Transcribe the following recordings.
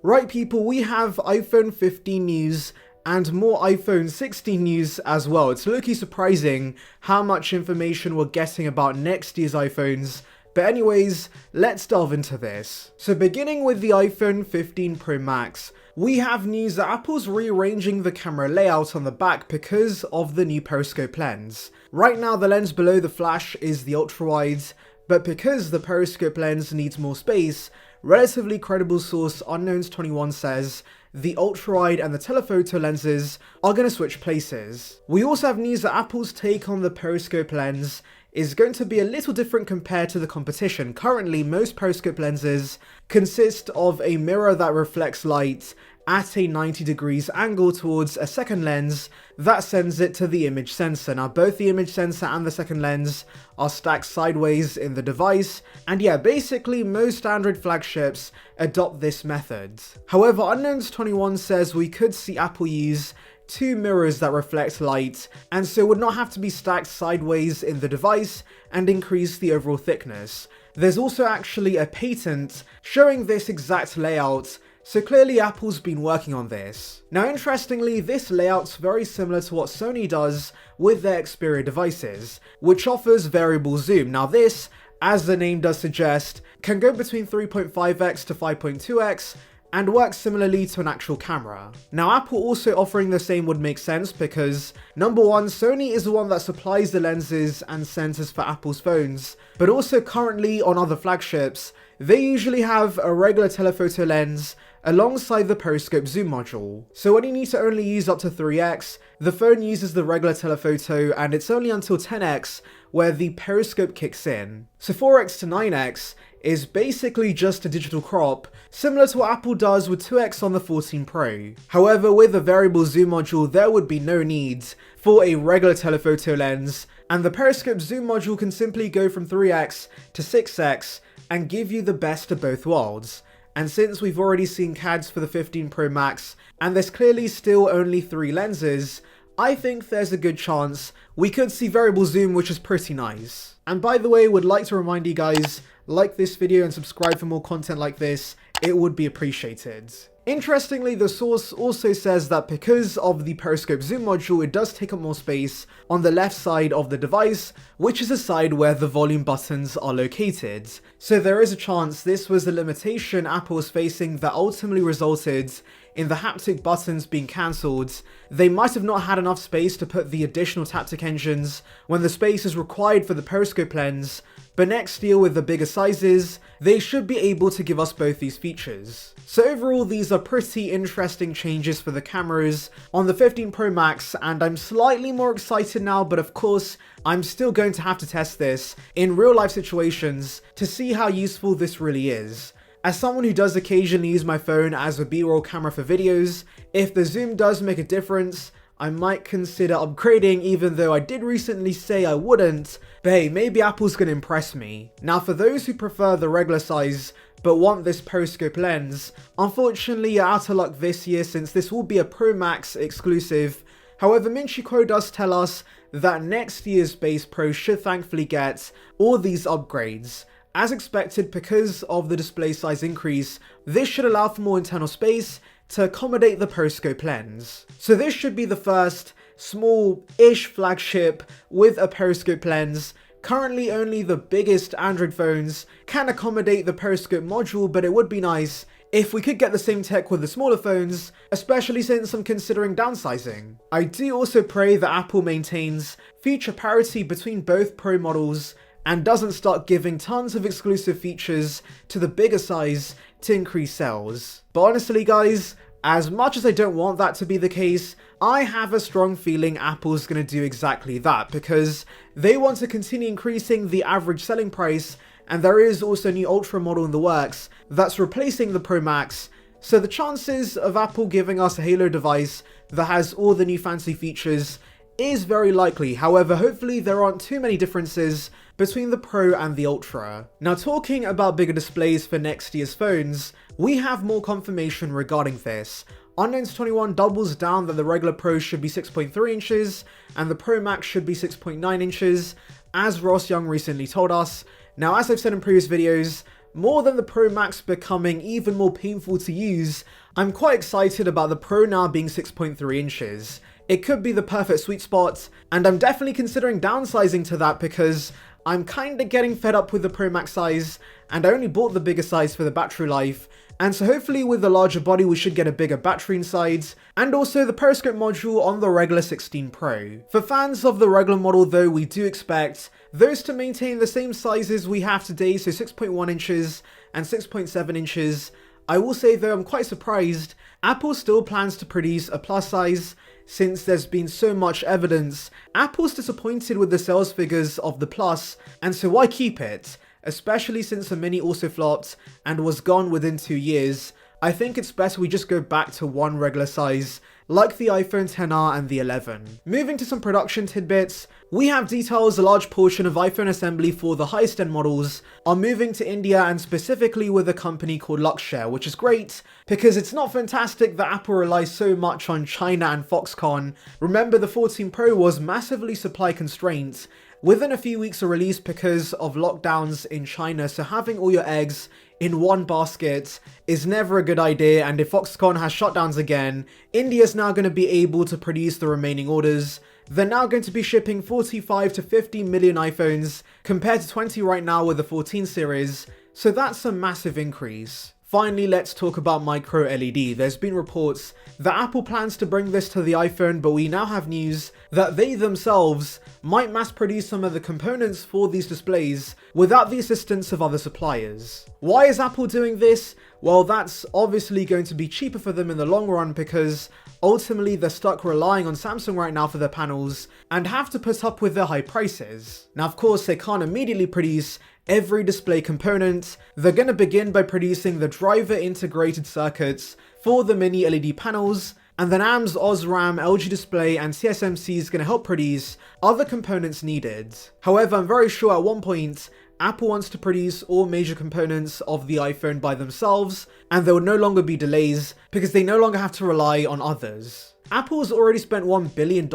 Right people, we have iPhone 15 news and more iPhone 16 news as well. It's low-key surprising how much information we're getting about next year's iPhones. But anyways, let's delve into this. So beginning with the iPhone 15 Pro Max, we have news that Apple's rearranging the camera layout on the back because of the new periscope lens. Right now the lens below the flash is the ultra-wide, but because the periscope lens needs more space, relatively credible source Unknowns21 says the ultra-wide and the telephoto lenses are going to switch places. We also have news that Apple's take on the periscope lens is going to be a little different compared to the competition. Currently, most periscope lenses consist of a mirror that reflects light at a 90 degrees angle towards a second lens that sends it to the image sensor. Now both the image sensor and the second lens are stacked sideways in the device, and yeah, basically most Android flagships adopt this method. However, Unknowns21 says we could see Apple use two mirrors that reflect light, and so would not have to be stacked sideways in the device and increase the overall thickness. There's also actually a patent showing this exact layout, so clearly Apple's been working on this. Now interestingly, this layout's very similar to what Sony does with their Xperia devices, which offers variable zoom. Now this, as the name does suggest, can go between 3.5x to 5.2x, and works similarly to an actual camera. Now Apple also offering the same would make sense because, number one, Sony is the one that supplies the lenses and sensors for Apple's phones, but also currently on other flagships, they usually have a regular telephoto lens alongside the periscope zoom module. So when you need to only use up to 3x, the phone uses the regular telephoto, and it's only until 10x where the periscope kicks in. So 4x to 9x is basically just a digital crop, similar to what Apple does with 2x on the 14 Pro. However, with a variable zoom module, there would be no need for a regular telephoto lens, and the periscope zoom module can simply go from 3x to 6x and give you the best of both worlds. And since we've already seen CADs for the 15 Pro Max, and there's clearly still only 3 lenses, I think there's a good chance we could see variable zoom, which is pretty nice. And by the way, would like to remind you guys, like this video and subscribe for more content like this, it would be appreciated. Interestingly, the source also says that because of the periscope zoom module, it does take up more space on the left side of the device, which is the side where the volume buttons are located. So there is a chance this was the limitation Apple was facing that ultimately resulted in the haptic buttons being cancelled. They might have not had enough space to put the additional haptic engines when the space is required for the periscope lens, but next year with the bigger sizes, they should be able to give us both these features. So overall, these are pretty interesting changes for the cameras on the 15 Pro Max, and I'm slightly more excited now, but of course, I'm still going to have to test this in real life situations to see how useful this really is. As someone who does occasionally use my phone as a B-roll camera for videos, if the zoom does make a difference, I might consider upgrading, even though I did recently say I wouldn't, but hey, maybe Apple's gonna impress me. Now for those who prefer the regular size but want this periscope lens, unfortunately you're out of luck this year since this will be a Pro Max exclusive. However, Minchiko does tell us that next year's base Pro should thankfully get all these upgrades. As expected, because of the display size increase, this should allow for more internal space to accommodate the periscope lens. So this should be the first small-ish flagship with a periscope lens. Currently only the biggest Android phones can accommodate the periscope module, but it would be nice if we could get the same tech with the smaller phones, especially since I'm considering downsizing. I do also pray that Apple maintains feature parity between both Pro models and doesn't start giving tons of exclusive features to the bigger size to increase sales. But honestly guys, as much as I don't want that to be the case, I have a strong feeling Apple's gonna do exactly that, because they want to continue increasing the average selling price, and there is also a new Ultra model in the works that's replacing the Pro Max, so the chances of Apple giving us a Halo device that has all the new fancy features is very likely. However, hopefully there aren't too many differences between the Pro and the Ultra. Now talking about bigger displays for next year's phones, we have more confirmation regarding this. Unknowns21 doubles down that the regular Pro should be 6.3 inches and the Pro Max should be 6.9 inches, as Ross Young recently told us. Now as I've said in previous videos, more than the Pro Max becoming even more painful to use, I'm quite excited about the Pro now being 6.3 inches. It could be the perfect sweet spot, and I'm definitely considering downsizing to that because I'm kinda getting fed up with the Pro Max size, and I only bought the bigger size for the battery life, and so hopefully with the larger body we should get a bigger battery inside, and also the periscope module on the regular 16 Pro. For fans of the regular model though, we do expect those to maintain the same sizes we have today, so 6.1 inches and 6.7 inches. I will say though, I'm quite surprised Apple still plans to produce a plus size, since there's been so much evidence. Apple's disappointed with the sales figures of the Plus, and so why keep it? Especially since the Mini also flopped and was gone within 2 years. I think it's better we just go back to one regular size, like the iPhone XR and the 11. Moving to some production tidbits, we have details a large portion of iPhone assembly for the highest end models are moving to India, and specifically with a company called Luxshare, which is great because it's not fantastic that Apple relies so much on China and Foxconn. Remember, the 14 Pro was massively supply constrained within a few weeks of release because of lockdowns in China, so having all your eggs in one basket is never a good idea, and if Foxconn has shutdowns again, India's now going to be able to produce the remaining orders. They're now going to be shipping 45 to 50 million iPhones compared to 20 right now with the 14 series, so that's a massive increase. Finally, let's talk about micro LED. There's been reports that Apple plans to bring this to the iPhone, but we now have news that they themselves might mass produce some of the components for these displays without the assistance of other suppliers. Why is Apple doing this? Well, that's obviously going to be cheaper for them in the long run because ultimately they're stuck relying on Samsung right now for their panels and have to put up with their high prices. Now, of course, they can't immediately produce every display component. They're going to begin by producing the driver integrated circuits for the mini LED panels, and then AMS, Osram, LG Display and TSMC is going to help produce other components needed. However, I'm very sure at one point Apple wants to produce all major components of the iPhone by themselves, and there will no longer be delays because they no longer have to rely on others. Apple's already spent $1 billion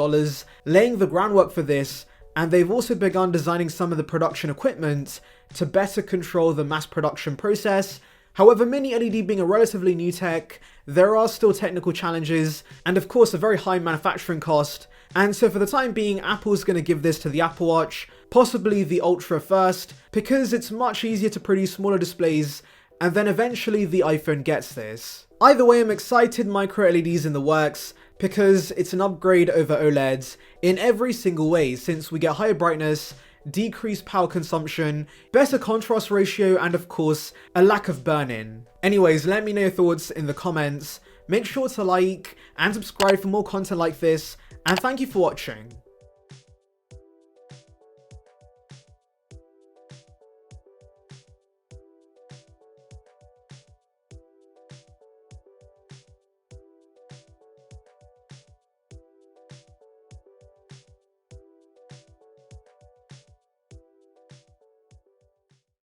laying the groundwork for this, and they've also begun designing some of the production equipment to better control the mass production process. However, mini LED being a relatively new tech, there are still technical challenges and of course a very high manufacturing cost, and so for the time being Apple's going to give this to the Apple Watch, possibly the Ultra first, because it's much easier to produce smaller displays, and then eventually the iPhone gets this. Either way, I'm excited micro LEDs in the works, because it's an upgrade over OLEDs in every single way, since we get higher brightness, decreased power consumption, better contrast ratio, and of course, a lack of burn-in. Anyways, let me know your thoughts in the comments. Make sure to like and subscribe for more content like this, and thank you for watching.